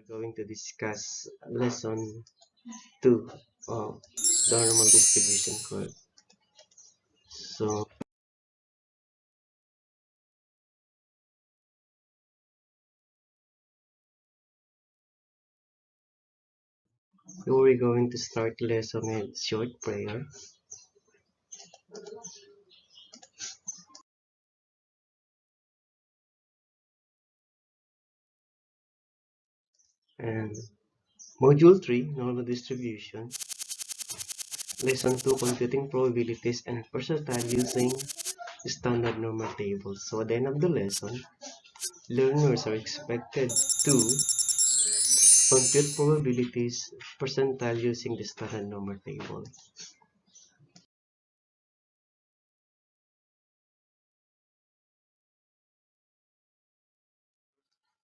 Going to discuss lesson 2 of the normal distribution curve. So we're going to start lesson with short prayer. And module 3, normal distribution. Lesson 2, computing probabilities and percentile using standard normal tables. So at the end of the lesson, learners are expected to compute probabilities percentile using the standard normal table.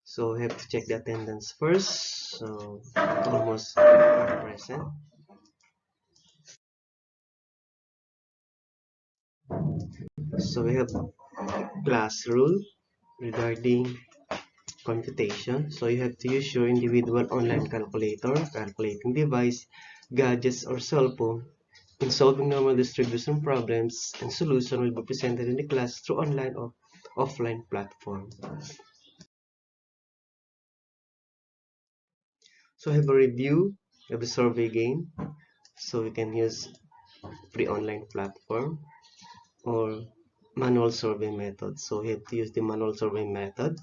So we have to check the attendance first. So almost are present. So we have class rule regarding computation. So you have to use your individual online calculator, calculating device, gadgets, or cell phone in solving normal distribution problems, and solution will be presented in the class through online or offline platform. So I have a review of the survey game. So we can use free online platform or manual survey method. So we have to use the manual survey method.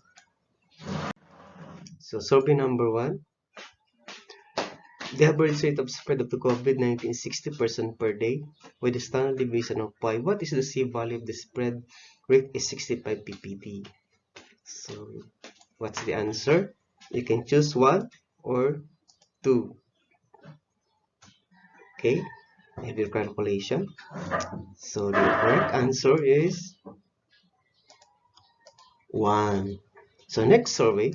So survey number 1. The average rate of spread of the COVID-19 is 60% per day with a standard deviation of pi. What is the C-value of the spread rate is 65 ppd. So what's the answer? You can choose 1 or 2. Okay, have your calculation. So the correct answer is 1. So next survey.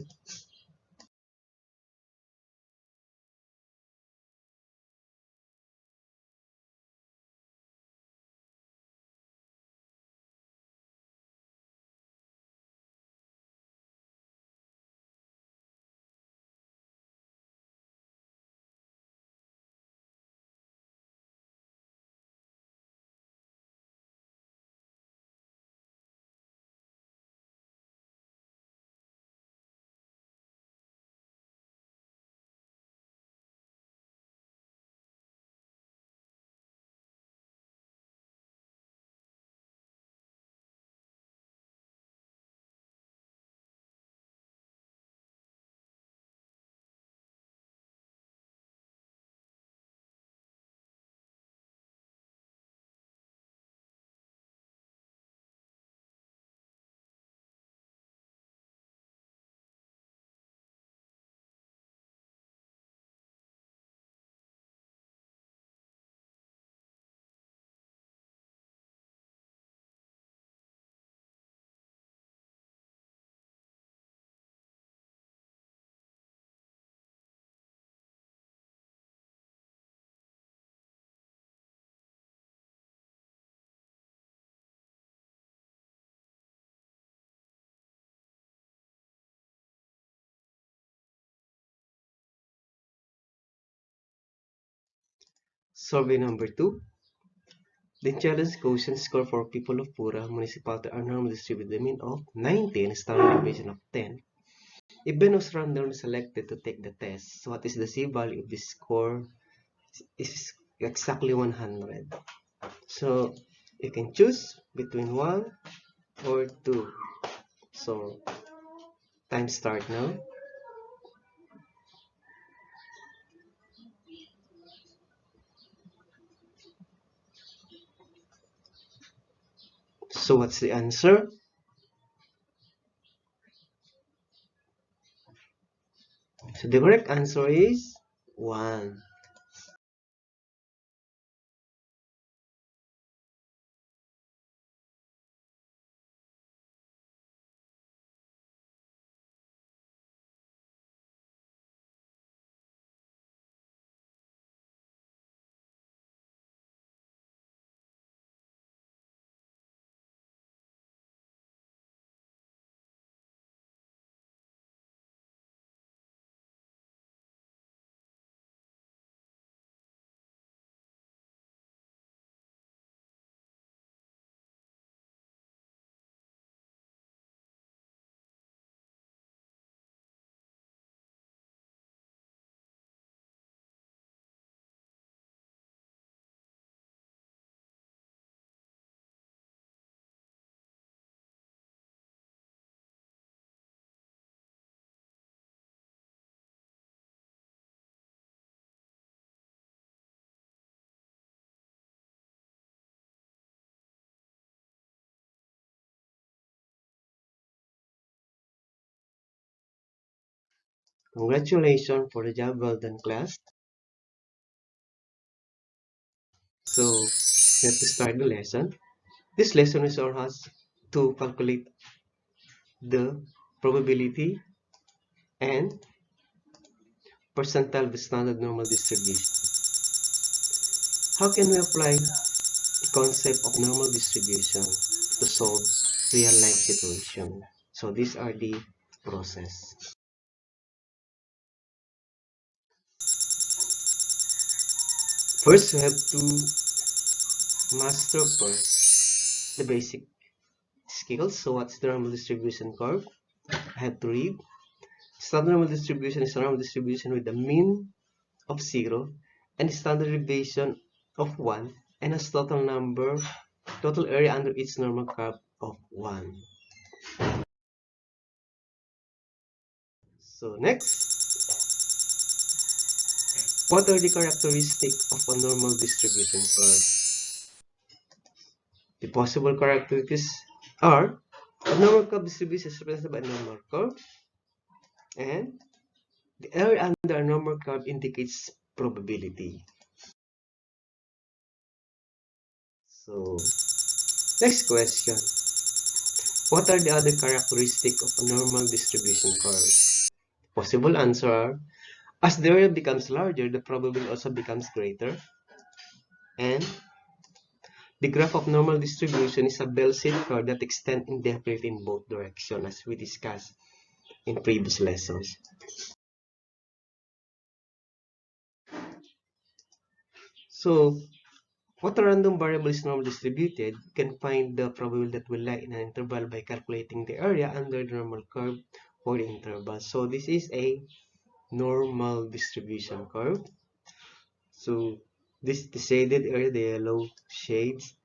Survey number 2. The challenge quotient score for people of Pura municipality are normally distributed the mean of 90 and standard deviation of 10. If Ben was randomly selected to take the test, so what is the C-value of the score? Is exactly 100. So you can choose between 1 or 2. So time start now. So what's the answer? So the correct answer is 1. Congratulations for the job well done, class. So, we have to start the lesson. This lesson is on us to calculate the probability and percentile of the standard normal distribution. How can we apply the concept of normal distribution to solve real life situation? So these are the process. First, we have to master first the basic skills. So what's the normal distribution curve? I have to read. Standard normal distribution is a normal distribution with a mean of 0 and standard deviation of 1 and has total area under its normal curve of 1. So next, what are the characteristics of a normal distribution curve? The possible characteristics are a normal curve distribution is represented by a normal curve, and the area under a normal curve indicates probability. So, next question. What are the other characteristics of a normal distribution curve? Possible answer are, as the area becomes larger, the probability also becomes greater. And the graph of normal distribution is a bell-shaped curve that extends indefinitely in both directions, as we discussed in previous lessons. So, what a random variable is normally distributed, you can find the probability that will lie in an interval by calculating the area under the normal curve for the interval. So, this is a normal distribution curve. So, this the shaded area, the yellow shades,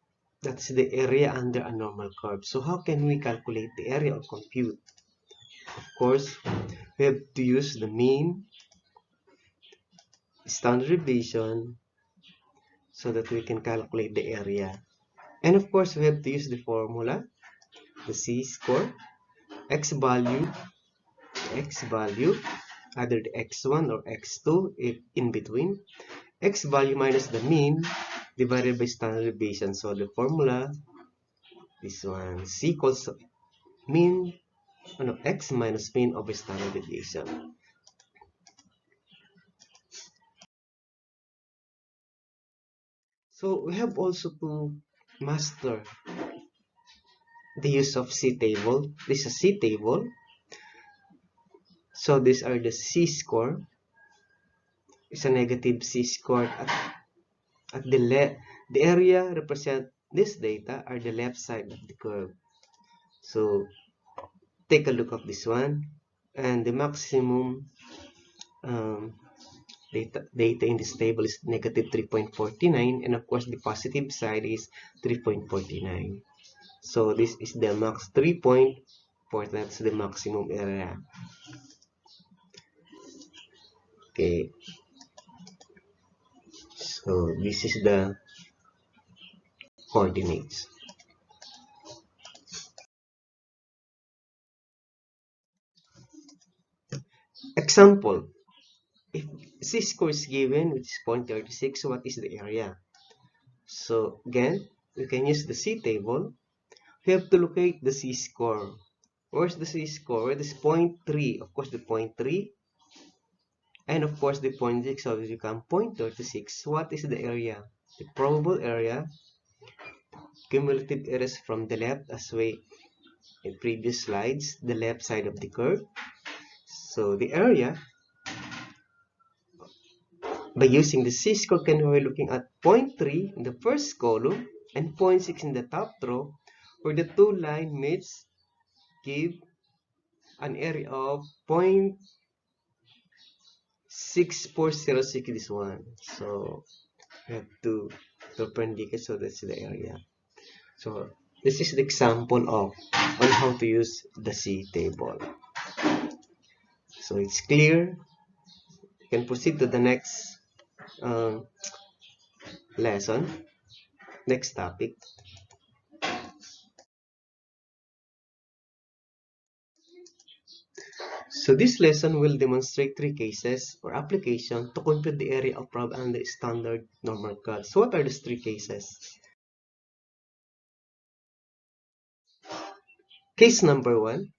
that's the area under a normal curve. So, how can we calculate the area or compute? Of course, we have to use the mean, standard deviation, so that we can calculate the area. And of course, we have to use the formula, the C-score, x value, either the x1 or x2 if in between, x value minus the mean divided by standard deviation. So the formula, this one, C equals mean, x minus mean over standard deviation. So we have also to master the use of C-table. This is a C-table. So these are the C-score. It's a negative C-score at the area represent this data are the left side of the curve. So take a look at this one, and the maximum data in this table is negative 3.49, and of course the positive side is 3.49. So this is the max 3.4, that's the maximum area. Okay, so this is the coordinates. Example, if C-score is given, which is 0.36, what is the area? So again, we can use the C-table. We have to locate the C-score. Where's the C-score? Where is 0.3? Of course, the 0.3. And of course, the 0.6. So it becomes 0.36. What is the area? The probable area, cumulative areas from the left, as we in previous slides, the left side of the curve. So the area, by using the C-score, can we're looking at 0.3 in the first column and 0.6 in the top row, where the two line meets give an area of 0.6406, this one. So we have to perpendicular, so that's the area. So this is the example of on how to use the C-table. So it's clear. You can proceed to the next lesson, next topic. So this lesson will demonstrate three cases or application to compute the area of probe under standard normal curve. So what are these three cases? Case number one,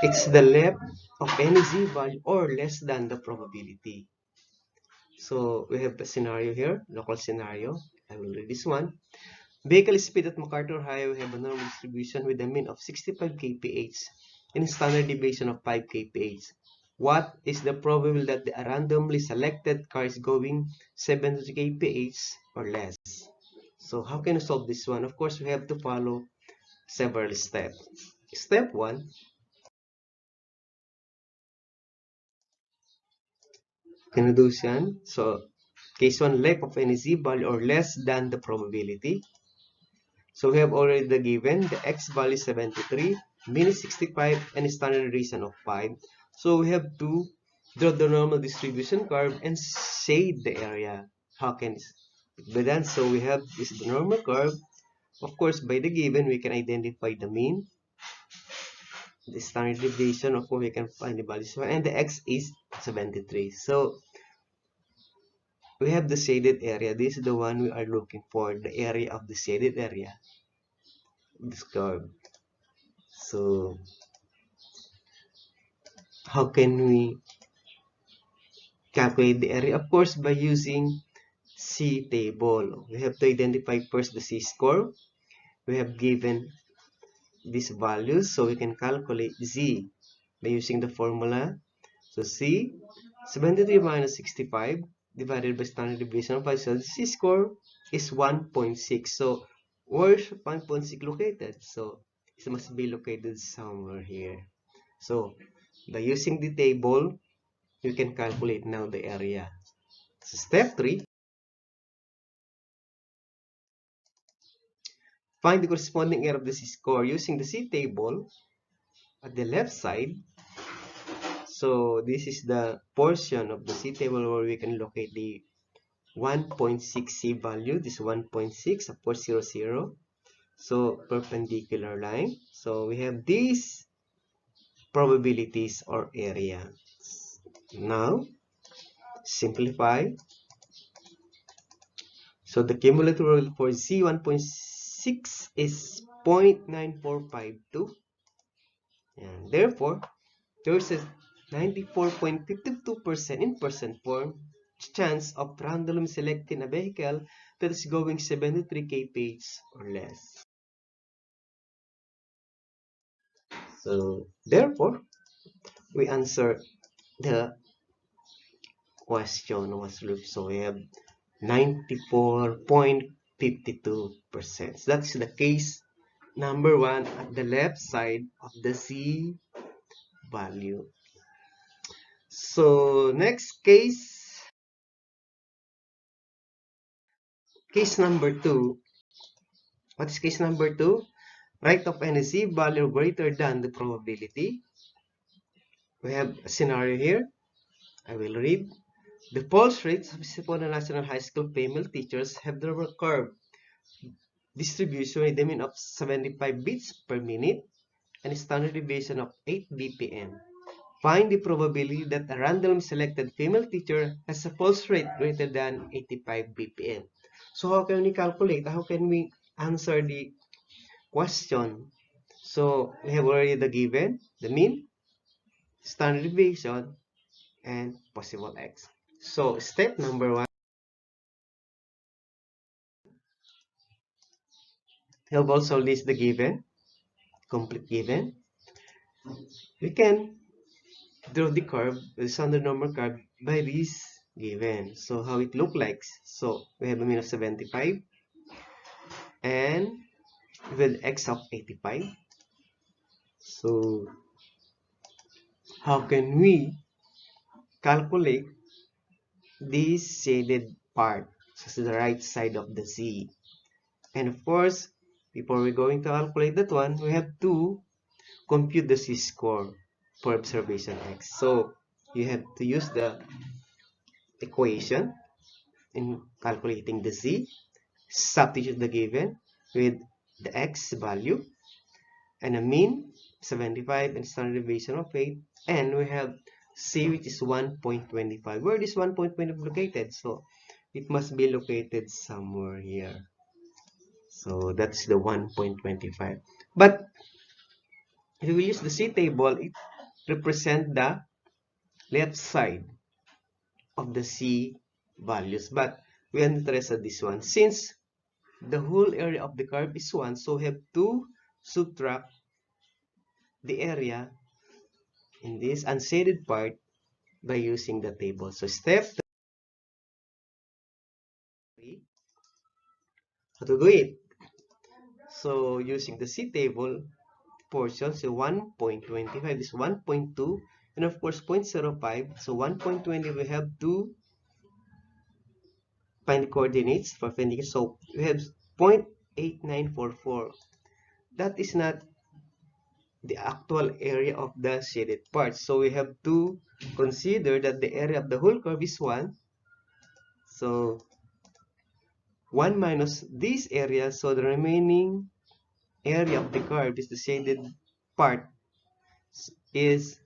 it's the left of any z value or less than the probability. So we have a scenario here, local scenario. I will read this one. Vehicle speed at MacArthur Highway have a normal distribution with a mean of 65 kph and a standard deviation of 5 kph. What is the probability that the randomly selected car is going 70 kph or less? So how can you solve this one? Of course, we have to follow several steps. Step 1, can you do yan? So case 1, left of any z value or less than the probability. So we have already the given, the x value is 73, mean is 65, and standard deviation of 5. So we have to draw the normal distribution curve and shade the area. How can it be done? So we have this the normal curve. Of course, by the given, we can identify the mean, the standard deviation, of course, we can find the values, and the x is 73. So we have the shaded area. This is the one we are looking for, the area of the shaded area, this curve. So how can we calculate the area? Of course, by using C table. We have to identify first the C score. We have given these values, so we can calculate Z by using the formula. So C, 73 minus 65 divided by standard deviation of 5. So the C score is 1.6. So where's 1.6 located? So it must be located somewhere here. So by using the table, you can calculate now the area. So step 3, find the corresponding area of the C-score using the C-table at the left side. So this is the portion of the C-table where we can locate the 1.6 C value. This 1.6, of course, 0, 0. So perpendicular line. So we have these probabilities or area. Now, simplify. So the cumulative rule for C 1.6 is 0.9452. And therefore, there's a 94.52% in percent form chance of randomly selecting a vehicle that is going 73 kph or less. So therefore, we answer the question was looked. So we have 94.52%. So that's the case number 1 at the left side of the C value. So next case number 2. What is case number 2? Right of any Z value greater than the probability. We have a scenario here. I will read. The pulse rates of Sipona National High School female teachers have the curve distribution with a mean of 75 beats per minute and a standard deviation of 8 bpm. Find the probability that a randomly selected female teacher has a pulse rate greater than 85 bpm. So how can we calculate? How can we answer the question? So we have already the given, the mean, standard deviation, and possible x. So step number 1, we have also list the given, complete given. We can draw the curve, the standard normal curve by this given. So how it look like? So we have a mean of 75 and with x of 85. So how can we calculate this shaded part? So the right side of the Z. And of course, before we're going to calculate that one, we have to compute the Z score for observation X. So you have to use the equation in calculating the Z, substitute the given with the X value and a mean 75 and standard deviation of 8, and we have C, which is 1.25. Where is 1.25 located? So it must be located somewhere here. So that's the 1.25. But if we use the C table, it represents the left side of the C values. But we are interested in this one. Since the whole area of the curve is 1, so we have to subtract the area in this unshaded part by using the table. So step 3, how to do it? So using the C table portion, so 1.25 is 1.2, and of course 0.05. So 1.20 we have to find the coordinates for finding it. So we have 0.8944. That is not the actual area of the shaded part. So we have to consider that the area of the whole curve is 1. So 1 minus this area, so the remaining area of the curve is the shaded part is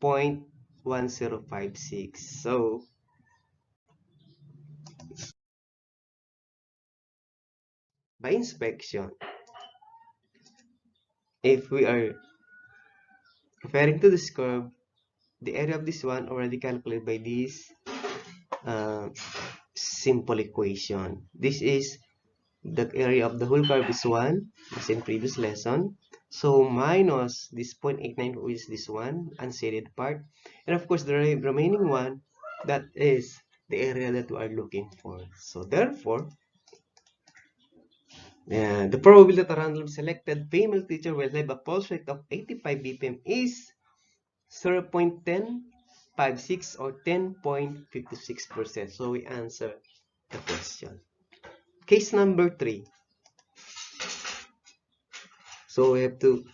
0.1056. So by inspection, if we are referring to this curve, the area of this one already calculated by this uh, simple equation. This is the area of the whole curve is 1, as in previous lesson. So minus this 0.89, which is this one, unshaded part. And of course, the remaining one, that is the area that we are looking for. So therefore, the probability that a random selected female teacher will have a pulse rate of 85 BPM is 0.1056 or 10.56%. So we answer the question. Case number 3. So we have to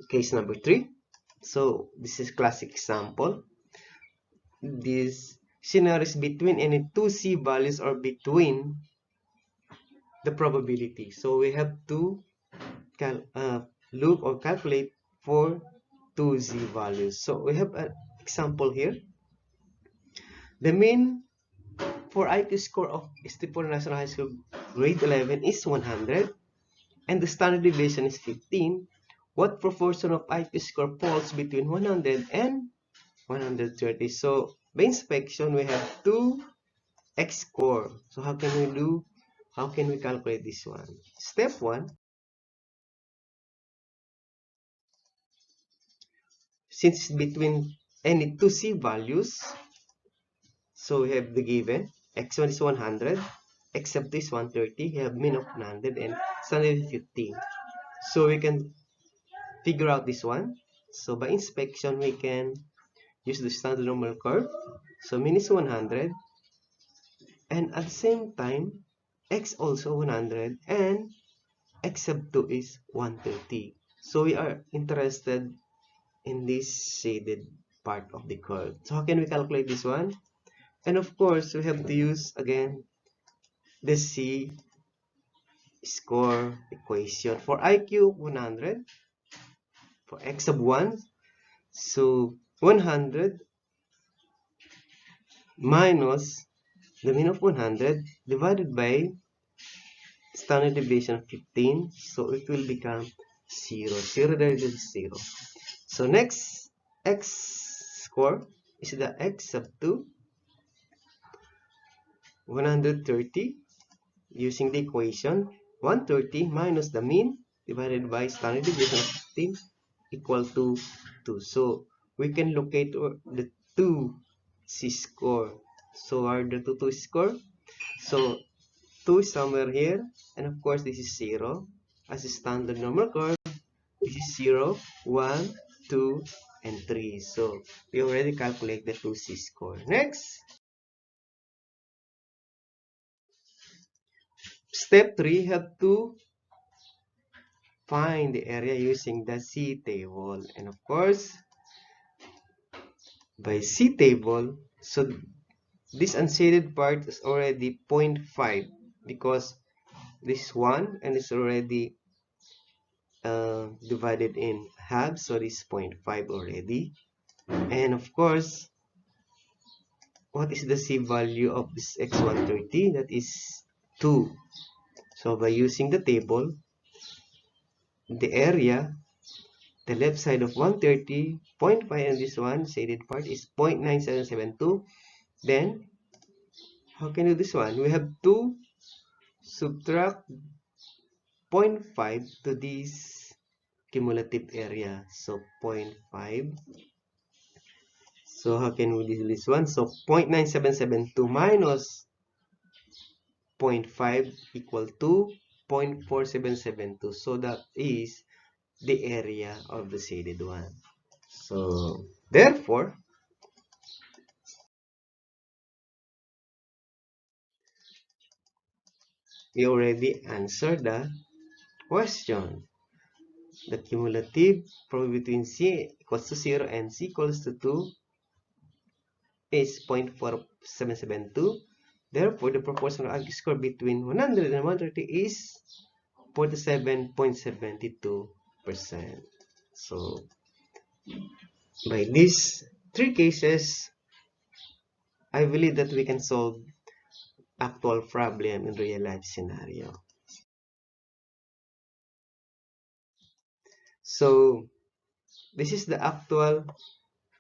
case number 3. So this is classic example. This scenario is between any two C values or between the probability. So we have to look or calculate for two Z values. So we have an example here. The mean for IQ score of Stipon National High School grade 11 is 100 and the standard deviation is 15. What proportion of IQ score falls between 100 and 130? So by inspection, we have two X score. So how can we calculate this one? Step 1, since between any two C values, so we have the given x1 is 100, x2 is 130, we have mean of 100 and standard is 15. So we can figure out this one. So by inspection, we can use the standard normal curve. So mean is 100, and at the same time, x also 100, and x sub 2 is 130. So we are interested in this shaded part of the curve. So how can we calculate this one? And of course, we have to use again the C score equation. For IQ 100, for x sub 1, so 100 minus the mean of 100 divided by standard deviation of 15, so it will become 0. 0 there is 0. So next x score is the x sub 2, 130, using the equation 130 minus the mean divided by standard deviation of 15 equal to 2. So we can locate the 2 C score. So are the 2 score? So 2 is somewhere here, and of course this is 0. As a standard normal curve, this is 0, 1, 2, and 3. So we already calculate the 2 C score. Next, step 3, have to find the area using the C table. And of course, by C table, so this unshaded part is already 0.5 because this one, and it's already divided in half, so this is 0.5 already. And of course, what is the C value of this x130? That is 2. So by using the table, the area, the left side of 130, 0.5, and this one, shaded part, is 0.9772. Then, how can we do this one? We have to subtract 0.5 to this cumulative area. So 0.5. So how can we do this one? So 0.9772 minus 0.5 equal to 0.4772. So that is the area of the shaded one. So therefore, we already answered the question. The cumulative probability between C equals to 0 and C equals to 2 is 0.4772. Therefore, the proportional arc score between 100 and 130 is 47.72%. So, by these three cases, I believe that we can solve actual problem in real life scenario. So, this is the actual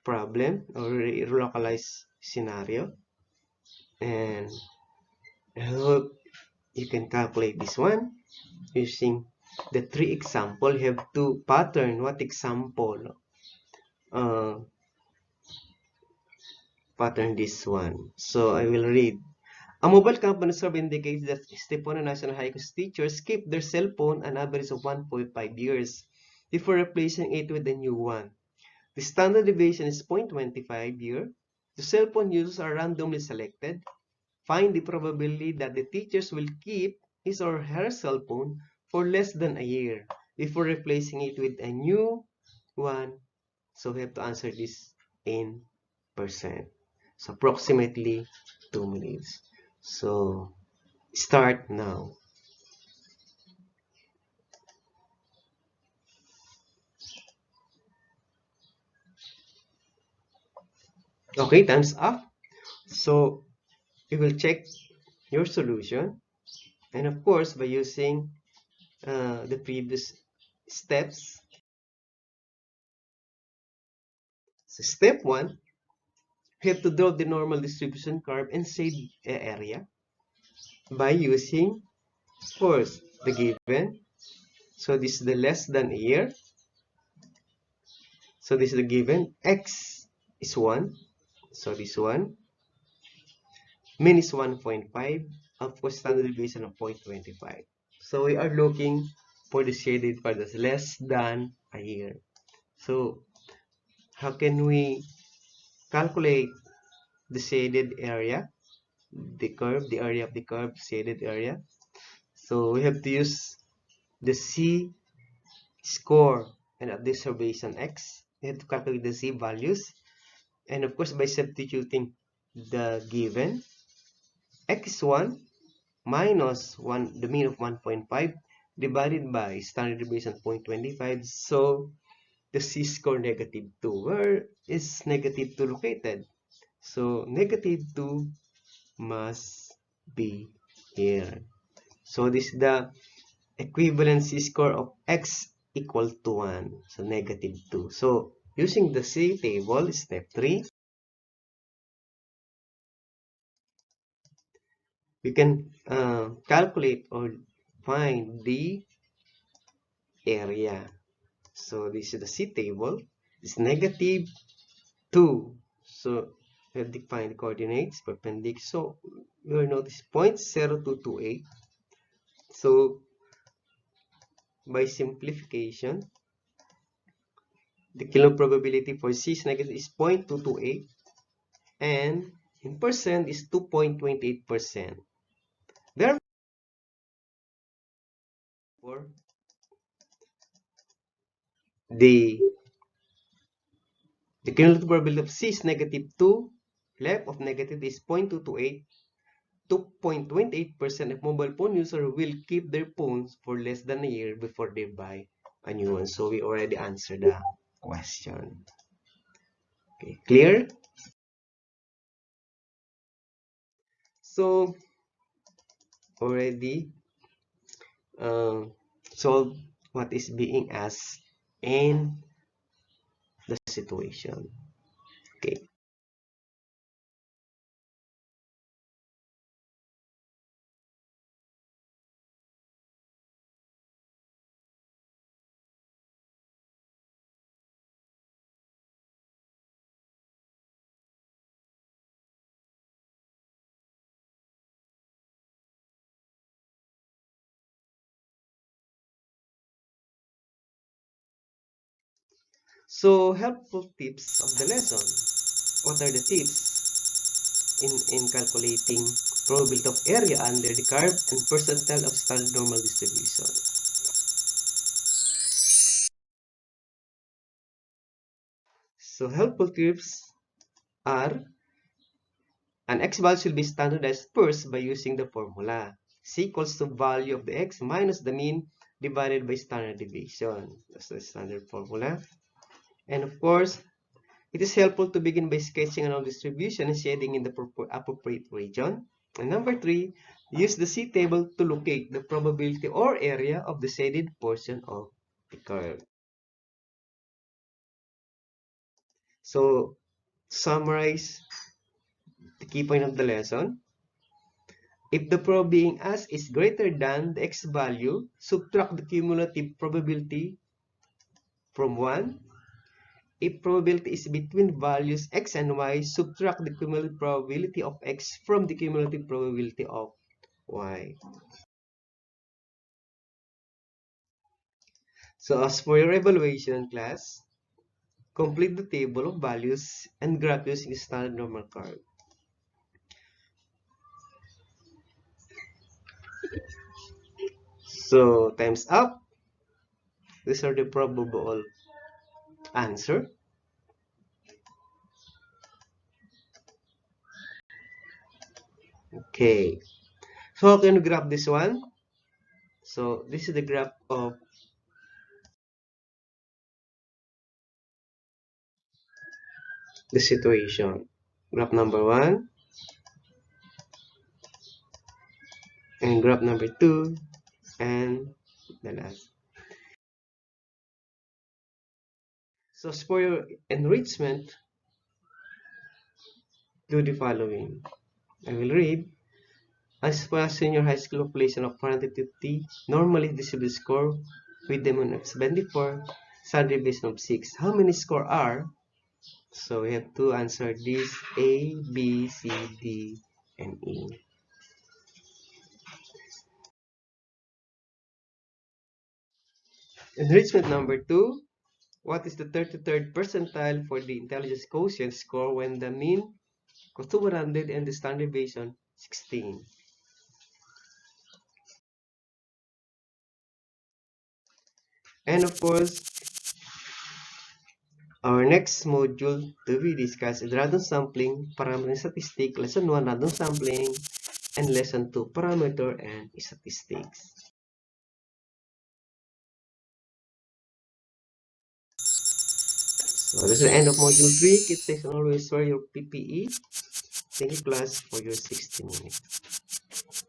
problem or localized scenario, and I hope you can calculate this one using the three example. You have to pattern what example pattern this one. So I will read. A mobile company survey indicates that Stepano National High School teachers keep their cell phone an average of 1.5 years before replacing it with a new one. The standard deviation is 0.25 year. The cell phone users are randomly selected. Find the probability that the teachers will keep his or her cell phone for less than a year before replacing it with a new one. So we have to answer this in percent. So approximately 2 minutes. So start now. Okay, time's up. So you will check your solution, and of course by using the previous steps. So step 1, you have to draw the normal distribution curve and shade area by using first the given. So this is the less than a year. So this is the given. X is 1. So this one. Min is 1.5. Of course, standard deviation of 0.25. So we are looking for the shaded part that's less than a year. So how can we calculate the shaded area? The curve, the area of the curve, shaded area. So we have to use the C score and observation X. We have to calculate the C values. And of course, by substituting the given x1 minus 1, the mean of 1.5 divided by standard deviation 0.25. So the C score negative 2. Where is negative 2 located? So negative 2 must be here. So this is the equivalency score of x equal to 1. So negative 2. So using the C table, step 3, we can calculate or find the area. So this is the C table. It's negative 2. So we have defined coordinates perpendicular. So you will notice 0.0228. So by simplification, the kilo probability for C is negative is 0.228, and in percent is 2.28%. Therefore, the cumulative probability of C is negative 2, left of negative is 0.228. 2.28% of mobile phone users will keep their phones for less than a year before they buy a new one. So we already answered the question. Okay, clear? So already solve what is being asked in the situation. Okay. So helpful tips of the lesson. What are the tips in calculating probability of area under the curve and percentile of standard normal distribution? So helpful tips are an x value should be standardized first by using the formula. C equals to value of the x minus the mean divided by standard deviation. That's the standard formula. And of course, it is helpful to begin by sketching a normal distribution and shading in the appropriate region. And number 3, use the C table to locate the probability or area of the shaded portion of the curve. So, to summarize the key point of the lesson, if the probe being asked is greater than the x value, subtract the cumulative probability from 1. If probability is between values x and y, subtract the cumulative probability of x from the cumulative probability of y. So as for your evaluation class, complete the table of values and graph using standard normal curve. So time's up. These are the probable answer. Okay. So how can you graph this one? So this is the graph of the situation. Graph number 1 and graph number 2 and the last. So as for your enrichment, do the following. I will read. As for a senior high school population of 450, normally distributed score with the mean of 74, standard deviation of 6. How many score are? So we have to answer this A, B, C, D, and E. Enrichment number 2. What is the 33rd percentile for the intelligence quotient score when the mean goes to 100 and the standard deviation 16? And of course, our next module to be discussed is random sampling, parameter statistics, lesson 1 random sampling, and lesson 2 parameter and statistics. So this is the end of module 3. Keep safe and always wear your PPE. Thank you class for your 60 minutes.